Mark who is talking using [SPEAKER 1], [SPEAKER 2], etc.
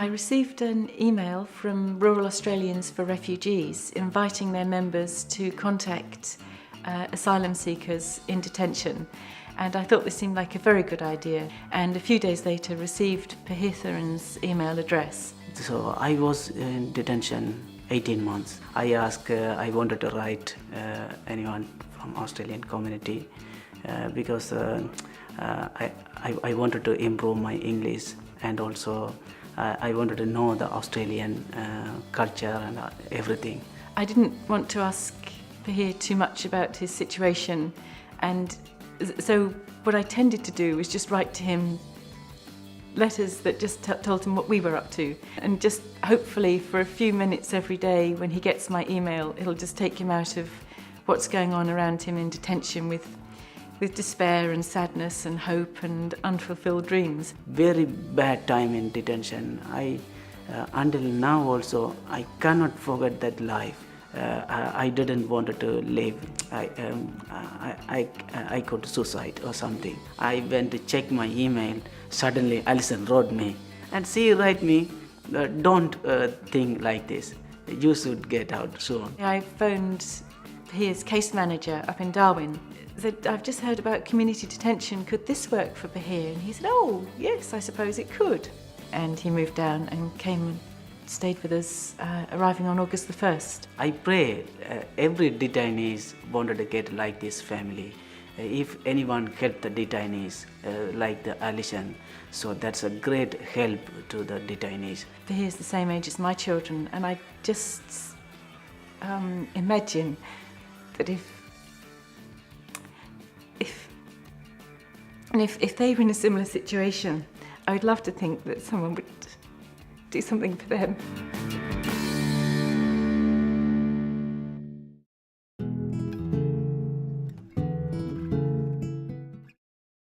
[SPEAKER 1] I received an email from Rural Australians for Refugees inviting their members to contact asylum seekers in detention, and I thought this seemed like a very good idea, and a few days later received Paheer's email address.
[SPEAKER 2] So I was in detention 18 months. I wanted to write anyone from Australian community because I wanted to improve my English, and also I wanted to know the Australian culture and everything.
[SPEAKER 1] I didn't want to ask Paheer too much about his situation, and so what I tended to do was just write to him letters that just told him what we were up to, and just hopefully for a few minutes every day when he gets my email, it'll just take him out of what's going on around him in detention with despair and sadness and hope and unfulfilled dreams.
[SPEAKER 2] Very bad time in detention. Until now also, I cannot forget that life. I didn't want to live. I could suicide or something. I went to check my email. Suddenly, Alison wrote me, and she write me, "Don't think like this. You should get out soon."
[SPEAKER 1] I phoned Paheer's case manager up in Darwin. Said, "I've just heard about community detention. Could this work for Paheer?" And he said, "Oh, yes, I suppose it could." And he moved down and came and stayed with us, arriving on August the 1st.
[SPEAKER 2] I pray every detainees wanted to get like this family. If anyone helped the detainees like the Alison, so that's a great help to the detainees.
[SPEAKER 1] Paheer's the same age as my children, and I just imagine that if they were in a similar situation, I would love to think that someone would do something for them.